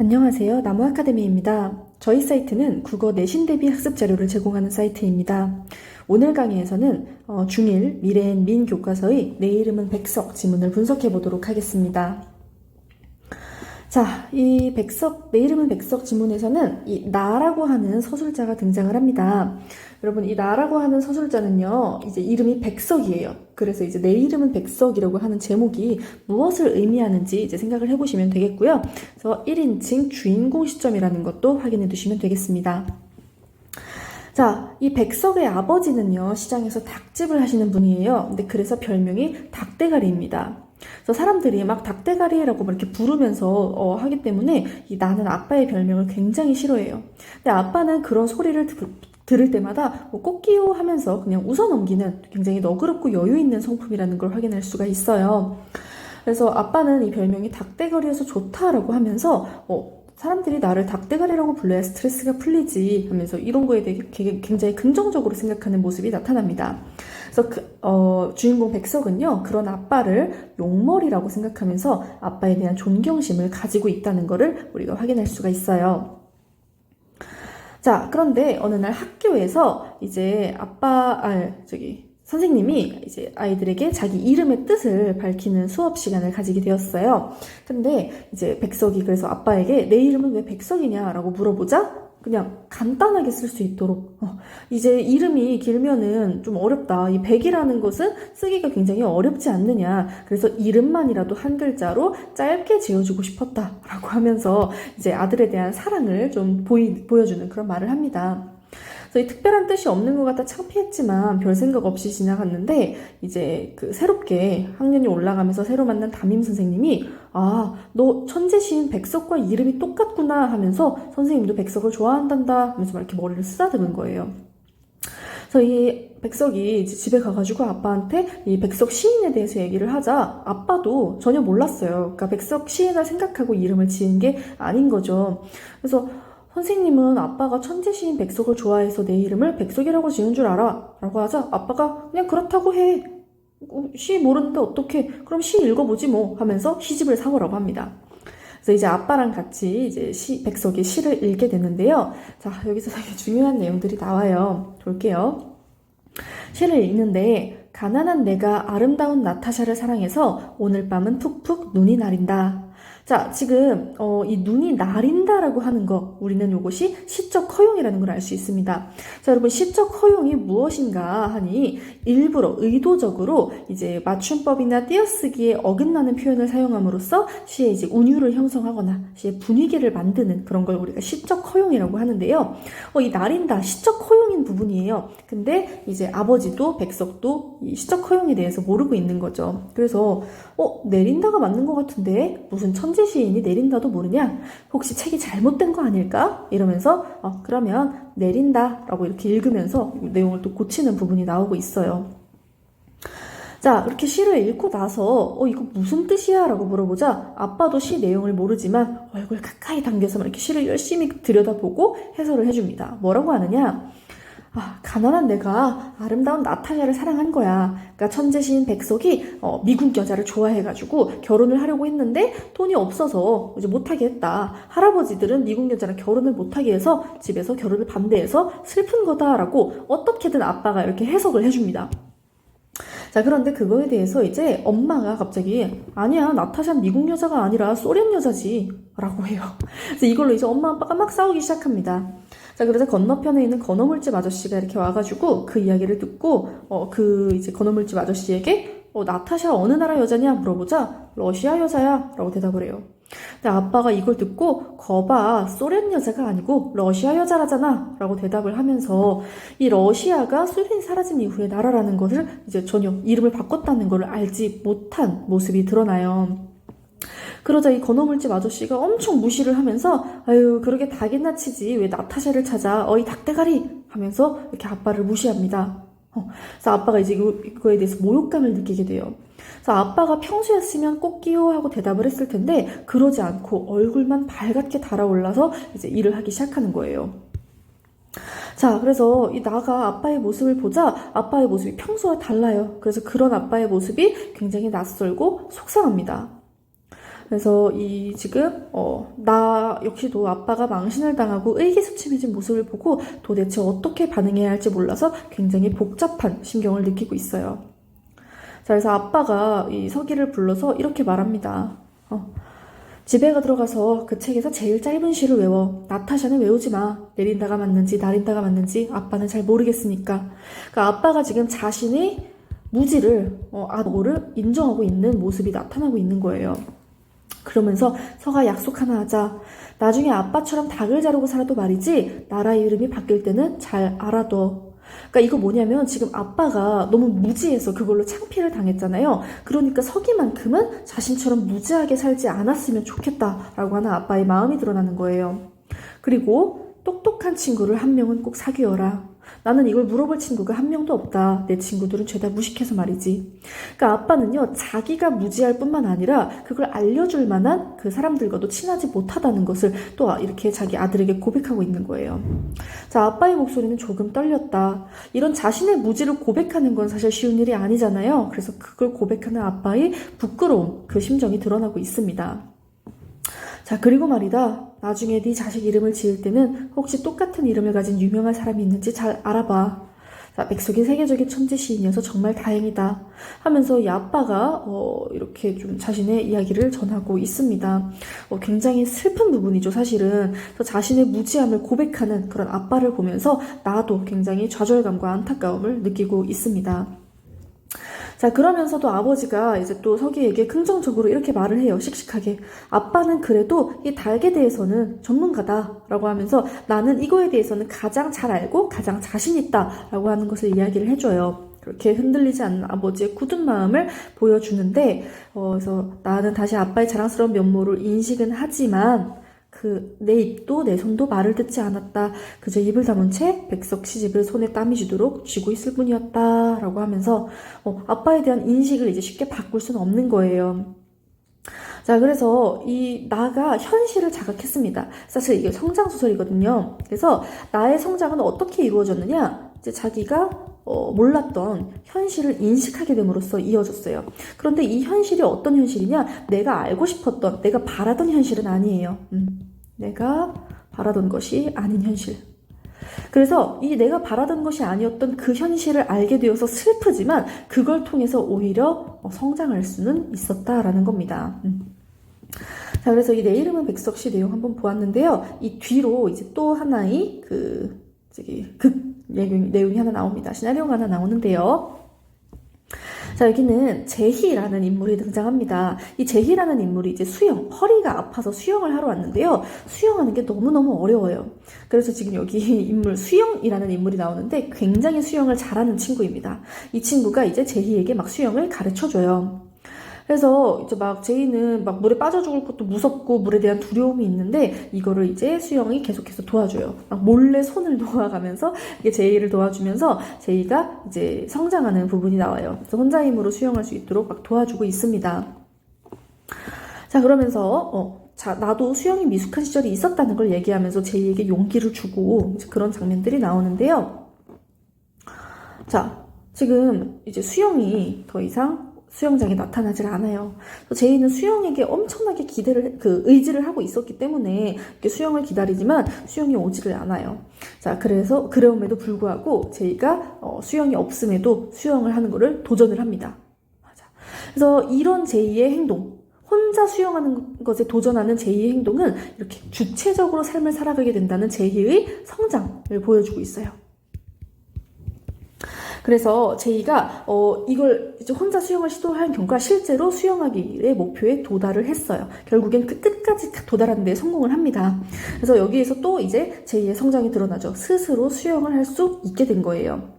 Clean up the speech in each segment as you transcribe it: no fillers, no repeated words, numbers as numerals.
안녕하세요. 나무아카데미입니다. 저희 사이트는 국어 내신 대비 학습 자료를 제공하는 사이트입니다. 오늘 강의에서는 중1 미래엔 민 교과서의 내 이름은 백석 지문을 분석해 보도록 하겠습니다. 자, 이 내 이름은 백석 지문에서는 이 나라고 하는 서술자가 등장을 합니다. 여러분, 이 나라고 하는 서술자는요, 이제 이름이 백석이에요. 그래서 이제 내 이름은 백석이라고 하는 제목이 무엇을 의미하는지 이제 생각을 해보시면 되겠고요. 그래서 1인칭 주인공 시점이라는 것도 확인해 두시면 되겠습니다. 자, 이 백석의 아버지는요, 시장에서 닭집을 하시는 분이에요. 근데 그래서 별명이 닭대가리입니다. 그래서 사람들이 막 닭대가리라고 이렇게 부르면서 하기 때문에 나는 아빠의 별명을 굉장히 싫어해요. 근데 아빠는 그런 소리를 들을 때마다 꽃기호 하면서 그냥 웃어넘기는 굉장히 너그럽고 여유 있는 성품이라는 걸 확인할 수가 있어요. 그래서 아빠는 이 별명이 닭대가리여서 좋다라고 하면서 사람들이 나를 닭대가리라고 불러야 스트레스가 풀리지 하면서 이런 거에 대해 굉장히 긍정적으로 생각하는 모습이 나타납니다. 그래서 주인공 백석은요, 그런 아빠를 용머리라고 생각하면서 아빠에 대한 존경심을 가지고 있다는 것을 우리가 확인할 수가 있어요. 자, 그런데 어느 날 학교에서 이제 선생님이 이제 아이들에게 자기 이름의 뜻을 밝히는 수업 시간을 가지게 되었어요. 근데 이제 백석이 그래서 아빠에게 내 이름은 왜 백석이냐라고 물어보자 그냥 간단하게 쓸 수 있도록 이제 이름이 길면은 좀 어렵다. 이 백이라는 것은 쓰기가 굉장히 어렵지 않느냐. 그래서 이름만이라도 한 글자로 짧게 지어주고 싶었다라고 하면서 이제 아들에 대한 사랑을 좀 보여주는 그런 말을 합니다. 그래서 이 특별한 뜻이 없는 것 같아 창피했지만 별 생각 없이 지나갔는데 이제 새롭게 학년이 올라가면서 새로 만난 담임 선생님이 너 천재시인 백석과 이름이 똑같구나 하면서 선생님도 백석을 좋아한단다 하면서 막 이렇게 머리를 쓰다듬은 거예요. 그래서 이 백석이 이제 집에 가가지고 아빠한테 이 백석 시인에 대해서 얘기를 하자 아빠도 전혀 몰랐어요. 그러니까 백석 시인을 생각하고 이름을 지은 게 아닌 거죠. 그래서 선생님은 아빠가 천재시인 백석을 좋아해서 내 이름을 백석이라고 지은 줄 알아 라고 하자 아빠가 그냥 그렇다고 해. 시 모르는데 어떡해. 그럼 시 읽어보지 뭐 하면서 시집을 사오라고 합니다. 그래서 이제 아빠랑 같이 이제 백석의 시를 읽게 됐는데요. 자, 여기서 되게 중요한 내용들이 나와요. 볼게요. 시를 읽는데 가난한 내가 아름다운 나타샤를 사랑해서 오늘 밤은 푹푹 눈이 나린다. 자, 지금 이 눈이 나린다라고 하는 거 우리는 이것이 시적 허용이라는 걸 알 수 있습니다. 자, 여러분 시적 허용이 무엇인가 하니 일부러 의도적으로 이제 맞춤법이나 띄어쓰기에 어긋나는 표현을 사용함으로써 시의 이제 운율을 형성하거나 시의 분위기를 만드는 그런 걸 우리가 시적 허용이라고 하는데요. 이 나린다 시적 허용인 부분이에요. 근데 이제 아버지도 백석도 이 시적 허용에 대해서 모르고 있는 거죠. 그래서 내린다가 맞는 것 같은데 무슨 천재 시인이 내린다도 모르냐? 혹시 책이 잘못된 거 아닐까? 이러면서 그러면 내린다 라고 이렇게 읽으면서 내용을 또 고치는 부분이 나오고 있어요. 자, 이렇게 시를 읽고 나서 이거 무슨 뜻이야? 라고 물어보자 아빠도 시 내용을 모르지만 얼굴 가까이 당겨서 이렇게 시를 열심히 들여다보고 해설을 해줍니다. 뭐라고 하느냐? 가난한 내가 아름다운 나타샤를 사랑한 거야. 그러니까 천재시인 백석이 미국 여자를 좋아해가지고 결혼을 하려고 했는데 돈이 없어서 이제 못하게 했다. 할아버지들은 미국 여자랑 결혼을 못하게 해서 집에서 결혼을 반대해서 슬픈 거다라고 어떻게든 아빠가 이렇게 해석을 해줍니다. 자, 그런데 그거에 대해서 이제 엄마가 갑자기 아니야, 나타샤는 미국 여자가 아니라 소련 여자지 라고 해요. 그래서 이걸로 이제 엄마 아빠가 막 싸우기 시작합니다. 자, 그래서 건너편에 있는 건어물집 아저씨가 이렇게 와가지고 그 이야기를 듣고 이제 건어물집 아저씨에게 나타샤 어느 나라 여자냐 물어보자 러시아 여자야 라고 대답을 해요. 근데 아빠가 이걸 듣고 거봐 소련 여자가 아니고 러시아 여자라잖아 라고 대답을 하면서 이 러시아가 소련이 사라진 이후의 나라라는 것을 이제 전혀 이름을 바꿨다는 걸 알지 못한 모습이 드러나요. 그러자 이 건어물집 아저씨가 엄청 무시를 하면서 아유 그러게 닭이나 치지 왜 나타샤를 찾아 이 닭대가리 하면서 이렇게 아빠를 무시합니다. 그래서 아빠가 이제 이거에 대해서 모욕감을 느끼게 돼요. 그래서 아빠가 평소였으면 꽃기호 하고 대답을 했을 텐데 그러지 않고 얼굴만 발갛게 달아올라서 이제 일을 하기 시작하는 거예요. 자, 그래서 이 나가 아빠의 모습을 보자 아빠의 모습이 평소와 달라요. 그래서 그런 아빠의 모습이 굉장히 낯설고 속상합니다. 그래서 지금 나 역시도 아빠가 망신을 당하고 의기소침해진 모습을 보고 도대체 어떻게 반응해야 할지 몰라서 굉장히 복잡한 심경을 느끼고 있어요. 자, 그래서 아빠가 이 서기를 불러서 이렇게 말합니다. 집에 들어가서 그 책에서 제일 짧은 시를 외워. 나타샤는 외우지 마. 내린다가 맞는지 나린다가 맞는지 아빠는 잘 모르겠으니까. 그러니까 아빠가 지금 자신의 무지를, 아고를 인정하고 있는 모습이 나타나고 있는 거예요. 그러면서 서가 약속 하나 하자. 나중에 아빠처럼 닭을 자르고 살아도 말이지 나라의 이름이 바뀔 때는 잘 알아둬. 그러니까 이거 뭐냐면 지금 아빠가 너무 무지해서 그걸로 창피를 당했잖아요. 그러니까 서기만큼은 자신처럼 무지하게 살지 않았으면 좋겠다라고 하는 아빠의 마음이 드러나는 거예요. 그리고 똑똑한 친구를 한 명은 꼭 사귀어라. 나는 이걸 물어볼 친구가 한 명도 없다. 내 친구들은 죄다 무식해서 말이지. 그러니까 아빠는요, 자기가 무지할 뿐만 아니라 그걸 알려줄 만한 그 사람들과도 친하지 못하다는 것을 또 이렇게 자기 아들에게 고백하고 있는 거예요. 자, 아빠의 목소리는 조금 떨렸다. 이런 자신의 무지를 고백하는 건 사실 쉬운 일이 아니잖아요. 그래서 그걸 고백하는 아빠의 부끄러움, 그 심정이 드러나고 있습니다. 자, 그리고 말이다. 나중에 네 자식 이름을 지을 때는 혹시 똑같은 이름을 가진 유명한 사람이 있는지 잘 알아봐. 자, 백석이 세계적인 천재 시인이어서 정말 다행이다. 하면서 이 아빠가 이렇게 좀 자신의 이야기를 전하고 있습니다. 굉장히 슬픈 부분이죠, 사실은. 그래서 자신의 무지함을 고백하는 그런 아빠를 보면서 나도 굉장히 좌절감과 안타까움을 느끼고 있습니다. 자, 그러면서도 아버지가 이제 또 서기에게 긍정적으로 이렇게 말을 해요. 씩씩하게. 아빠는 그래도 이 닭에 대해서는 전문가다라고 하면서 나는 이거에 대해서는 가장 잘 알고 가장 자신 있다라고 하는 것을 이야기를 해줘요. 그렇게 흔들리지 않는 아버지의 굳은 마음을 보여주는데, 그래서 나는 다시 아빠의 자랑스러운 면모를 인식은 하지만 내 입도 내 손도 말을 듣지 않았다. 그저 입을 다문 채 백석 시집을 손에 땀이 지도록 쥐고 있을 뿐이었다. 라고 하면서 아빠에 대한 인식을 이제 쉽게 바꿀 수는 없는 거예요. 자, 그래서 이 나가 현실을 자각했습니다. 사실 이게 성장소설이거든요. 그래서 나의 성장은 어떻게 이루어졌느냐? 이제 자기가 몰랐던 현실을 인식하게 됨으로써 이어졌어요. 그런데 이 현실이 어떤 현실이냐? 내가 알고 싶었던, 내가 바라던 현실은 아니에요. 내가 바라던 것이 아닌 현실. 그래서 이 내가 바라던 것이 아니었던 그 현실을 알게 되어서 슬프지만 그걸 통해서 오히려 성장할 수는 있었다라는 겁니다. 자, 그래서 이 내 이름은 백석시 내용 한번 보았는데요. 이 뒤로 이제 또 하나의 내용이 하나 나옵니다. 시나리오가 하나 나오는데요. 자, 여기는 제희라는 인물이 등장합니다. 이 제희라는 인물이 이제 허리가 아파서 수영을 하러 왔는데요. 수영하는 게 너무너무 어려워요. 그래서 지금 여기 인물, 수영이라는 인물이 나오는데 굉장히 수영을 잘하는 친구입니다. 이 친구가 이제 제희에게 막 수영을 가르쳐줘요. 그래서 이제 막 제이는 막 물에 빠져 죽을 것도 무섭고 물에 대한 두려움이 있는데 이거를 이제 수영이 계속해서 도와줘요. 막 몰래 손을 놓아가면서 이게 제이를 도와주면서 제이가 이제 성장하는 부분이 나와요. 그래서 혼자 힘으로 수영할 수 있도록 막 도와주고 있습니다. 자, 그러면서 나도 수영이 미숙한 시절이 있었다는 걸 얘기하면서 제이에게 용기를 주고 그런 장면들이 나오는데요. 자, 지금 이제 수영이 더 이상 수영장에 나타나질 않아요. 제이는 수영에게 엄청나게 의지를 하고 있었기 때문에 이렇게 수영을 기다리지만 수영이 오지를 않아요. 자, 그래서 그럼에도 불구하고 제이가 수영이 없음에도 수영을 하는 거를 도전을 합니다. 맞아. 그래서 이런 제이의 행동, 혼자 수영하는 것에 도전하는 제이의 행동은 이렇게 주체적으로 삶을 살아가게 된다는 제이의 성장을 보여주고 있어요. 그래서 제이가 이걸 이제 혼자 수영을 시도한 결과 실제로 수영하기의 목표에 도달을 했어요. 결국엔 그 끝까지 도달하는 데 성공을 합니다. 그래서 여기에서 또 이제 제이의 성장이 드러나죠. 스스로 수영을 할 수 있게 된 거예요.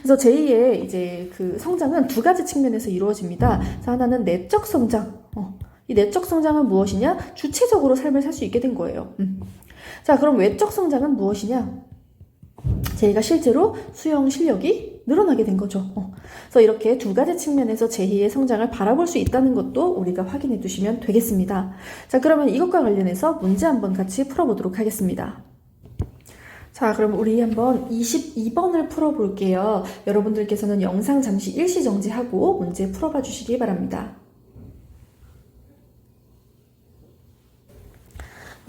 그래서 제이의 이제 그 성장은 두 가지 측면에서 이루어집니다. 자, 하나는 내적 성장. 이 내적 성장은 무엇이냐? 주체적으로 삶을 살 수 있게 된 거예요. 자, 그럼 외적 성장은 무엇이냐? 제이가 실제로 수영 실력이 늘어나게 된 거죠. 그래서 이렇게 두 가지 측면에서 제이의 성장을 바라볼 수 있다는 것도 우리가 확인해 두시면 되겠습니다. 자, 그러면 이것과 관련해서 문제 한번 같이 풀어보도록 하겠습니다. 자, 그럼 우리 한번 22번을 풀어볼게요. 여러분들께서는 영상 잠시 일시 정지하고 문제 풀어봐 주시기 바랍니다.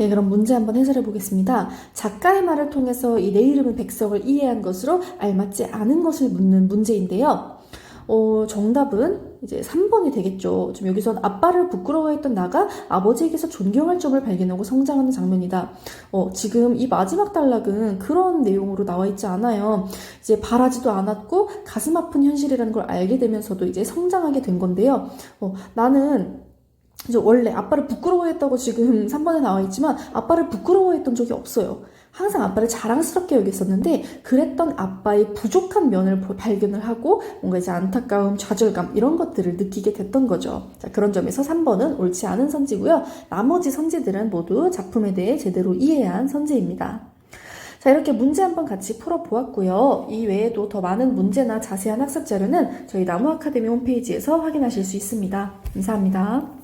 네, 그럼 문제 한번 해설해 보겠습니다. 작가의 말을 통해서 이 내 이름은 백석을 이해한 것으로 알맞지 않은 것을 묻는 문제인데요. 정답은 이제 3번이 되겠죠. 지금 여기선 아빠를 부끄러워했던 나가 아버지에게서 존경할 점을 발견하고 성장하는 장면이다. 지금 이 마지막 단락은 그런 내용으로 나와 있지 않아요. 이제 바라지도 않았고 가슴 아픈 현실이라는 걸 알게 되면서도 이제 성장하게 된 건데요. 나는 이제 원래 아빠를 부끄러워했다고 지금 3번에 나와 있지만 아빠를 부끄러워했던 적이 없어요. 항상 아빠를 자랑스럽게 여겼었는데 그랬던 아빠의 부족한 면을 발견을 하고 뭔가 이제 안타까움, 좌절감 이런 것들을 느끼게 됐던 거죠. 자, 그런 점에서 3번은 옳지 않은 선지고요. 나머지 선지들은 모두 작품에 대해 제대로 이해한 선지입니다. 자, 이렇게 문제 한번 같이 풀어보았고요. 이 외에도 더 많은 문제나 자세한 학습 자료는 저희 나무 아카데미 홈페이지에서 확인하실 수 있습니다. 감사합니다.